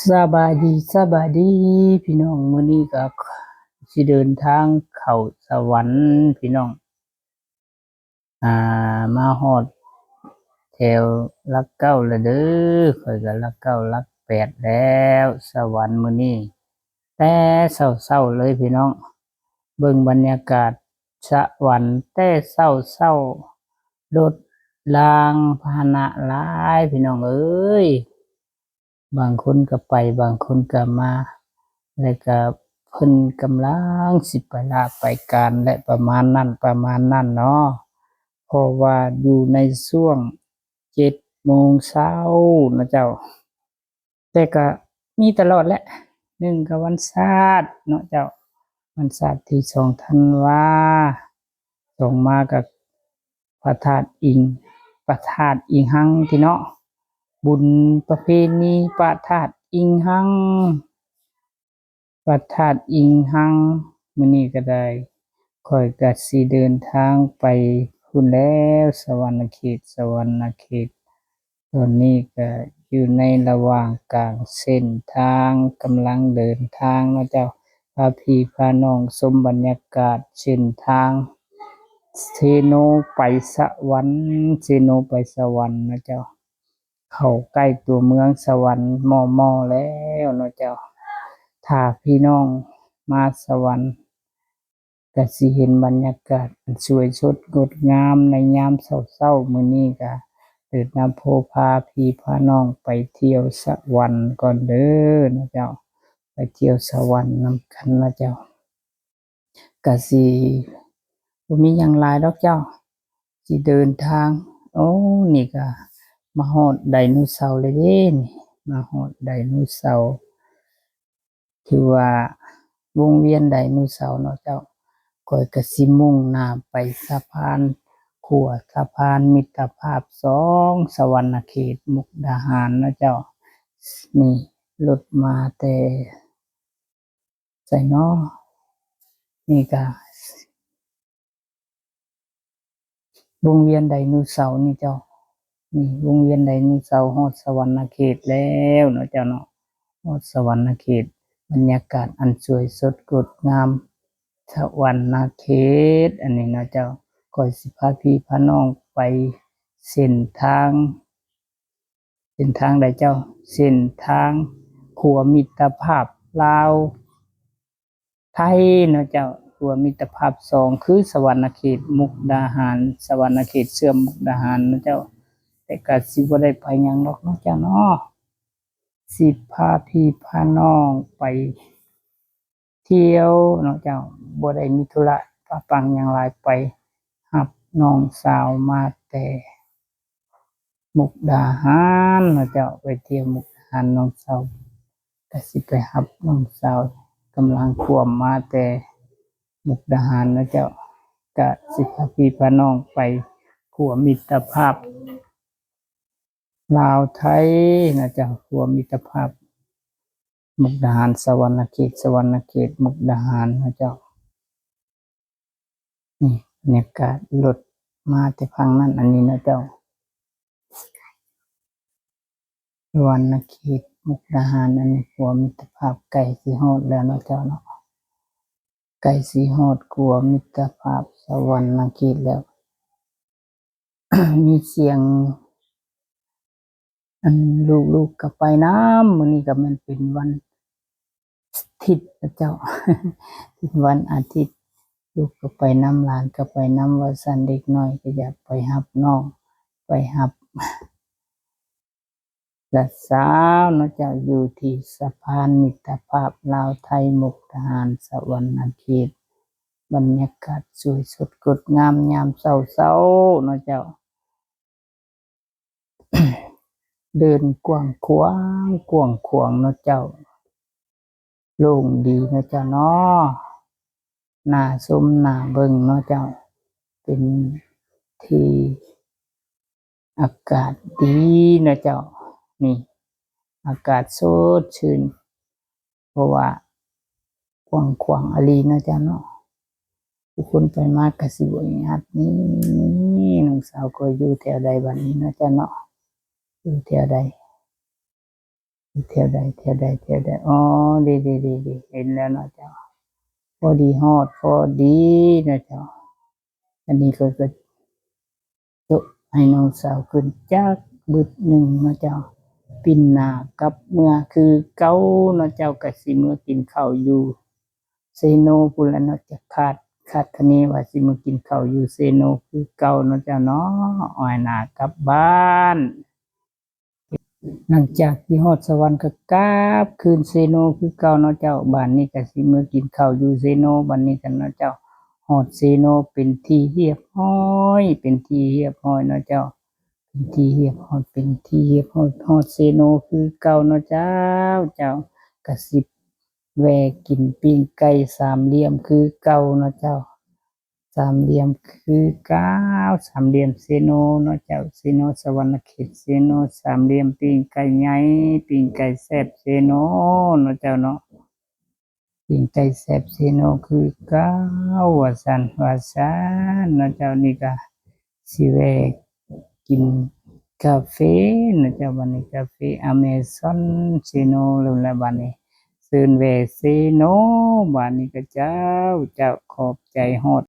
สบายดีพี่น้องมื้อนี้ก็สิเดินทางเข้าสวรรค์พี่น้องอ่ามาฮอดแถวหลักเก้าแล้วเด้อข้อยก็หลักเก้าหลักแปดแล้วสวรรค์มื้อนี้แต่เช้าๆเลยพี่น้องเบิ่งบรรยากาศสวรรค์แต่เช้ารถรางพาหนะหลายพี่น้องเอ้ย บางคนก็ไปบางคนก็มาแล้วก็เพิ่นกำลังสิไปลาไปการและประมาณนั้นเนาะเพราะว่าอยู่ในช่วง7 โมงเช้านะเจ้าแต่ก็มีตลอดแหละ1ก็วันศาสตร์เนาะเจ้าวันศาสตร์ที่2 ธันวาส่งมากับพระธาตุอิงพระธาตุอิงหังที่เนาะ บุญประเพณีพระธาตุอิงหังพระธาตุอิงหังมื้อนี้ก็ได้ข้อยก็สิเดินทางไปพู้นแหล้วสวรรณเขตตอนนี้ก็อยู่ในระหว่างกลางเส้นทางกำลังเดินทางเนาะเจ้าพาพี่พาน้องชมบรรยากาศเส้นทางเซโนไปสวรรค์เซโนไปสวรรค์นะเจ้า เข้าใกล้ตัวเมืองสวรรค์ม่อแล้วเนาะเจ้าถ้าพี่น้องมาสวรรค์ก็สิเห็นบรรยากาศอันสวยสดงดงามในยามเช้าๆมื้อนี้ก็เดินนำโพพาพี่พาน้องไปเที่ยวสวรรค์ก่อนเด้อเนาะเจ้าไปเที่ยวสวรรค์นำกันนะเจ้าก็สิบ่มีหยังหลายดอกเจ้าสิเดินทางโอ้นี่ก็ มาฮอดไดโนเสาร์เลยเด้นี่มาฮอดไดโนเสาร์ถือว่าวงเวียนไดโนเสาร์เนาะเจ้าข้อยก็สิมุ่งหน้าไปสะพานขัวสะพานมิตรภาพ2สวรรณเขตมุกดาหารเนาะเจ้านี่รถมาแต่ไสน้อนี่ก็วงเวียนไดโนเสาร์นี่เจ้านี่วงเวียนไดโนเสาร์ฮอดสวรรณเขตแล้วเนาะเจ้าเนาะ ฮอดสวรรณเขตบรรยากาศอันสวยสดงดงามสวรรณเขตอันนี้นะเจ้าข้อยสิพาพี่พาน้องไปเส้นทางเส้นทางใดเจ้าเส้นทางขัวมิตรภาพลาวไทยเนาะเจ้าขัวมิตรภาพ2คือสวรรณเขตมุกดาหารสวรรณเขตเสื่อมมุกดาหารเนาะเจ้าแต่ก็สิบ่ได้ไปหยังดอกเนาะเจ้าเนาะสิพาพี่พาน้องไปเที่ยวเนาะเจ้าบ่ได้มีธุระปะปังหยังหลายไปรับน้องสาวมาแต่มุกดาหารเนาะเจ้าไปเที่ยวมุกดาหารน้องสาวก็สิไปรับน้องสาวกำลังขวมมาแต่มุกดาหารเนาะเจ้าก็สิพาพี่พาน้องไปขัวมิตรภาพลาวไทยนะเจ้าขัวมิตรภาพ มุกดาหารสวรรณเขตมุกดาหารนะเจ้านี่บรรยากาศรถมาแต่พังนั้นอันนี้นะเจ้าสวรรณเขตมุกดาหารอันนี้ขัวมิตรภาพไก่สีฮอดแล้วนะเจ้าเนาะไก่สีฮอดขัวมิตรภาพสวรรณเขตแล้ว มีเสียงอันลูกก็ไปน้ำมื้อนี้ก็แม่นเป็นวันอาทิตย์นะเจ้า เป็นวันอาทิตย์ลูกก็ไปนำหลานก็ไปนำว่าซั่นเด็กน้อยก็อยากไปรับน้องไปรับหลานสาวเนาะเจ้าอยู่ที่สะพานมิตรภาพลาวไทยมุกดาหารสวรรณเขตบรรยากาศสวยสดงดงามยามเช้าๆเนาะเจ้า เดินกว้างขวางเนาะเจ้าโล่งดีเนาะเจ้าเนาะน่าชมน่าเบิ่งเนาะเจ้าเป็นที่อากาศดีเนาะเจ้านี่อากาศสดชื่นเพราะว่ากว้างขวางอะลีเนาะเจ้าเนาะผู้คนไปมาก็สิบ่อึดอัดนี่น้องสาวก็อยู่แถวใดบัดนี้เนาะเจ้าเนาะอยู่แถวใด เที่ยวใดเที่ยวใดเที่ยวใดอ๋อดีดีดีดีเห็นแล้วเนาะเจ้าพอดีฮอดพอดีนะเจ้าอันนี้ก็จบให้น้องสาวขึ้นจากบึดหนึ่งเนาะเจ้าปินหน้ากลับเมื่อคือเก่าเนาะเจ้าก็สิเมื่อกินข้าวอยู่เซโนพุ่นละเนาะจะคาดคะเนว่าสิมากินข้าวอยู่เซโนคือเก่าเนาะเจ้าเนาะอ้อยหน้ากลับบ้านหลังจากที่ฮอดสวรรค์ก็กลับคืนเซโนคือเก่าเนาะเจ้าบ้านนี้ก็สิมากินข้าวอยู่เซโนบัดนี้กันเนาะเจ้าฮอดเซโนเป็นที่เรียบร้อยเป็นที่เรียบร้อยเนาะเจ้าเป็นที่เรียบร้อยเป็นที่เรียบร้อยฮอดเซโนคือเก่าเนาะเจ้าเจ้าก็สิแวะกินปิ้งไก่สามเหลี่ยมคือเก่าเนาะเจ้า สามเหลี่ยมคือเก้าสามเหลี่ยมเซโนเนาะเจ้าเซโนสวรรณเขตเซโนสามเหลี่ยมปิ้งไก่ใหญ่ปิ้งไก่แซ่บเซโนเนาะเจ้าเนาะปิ้งไก่แซ่บเซโนคือเก้าว่าซั่นเนาะเจ้านี่ก็สิแวะกินกาแฟเนาะเจ้าบัดนี้กาแฟอเมซอนเซโนแล้วบัดนี้เซิ้นแวะเซโนบัดนี้ก็เจ้าขอบใจฮอด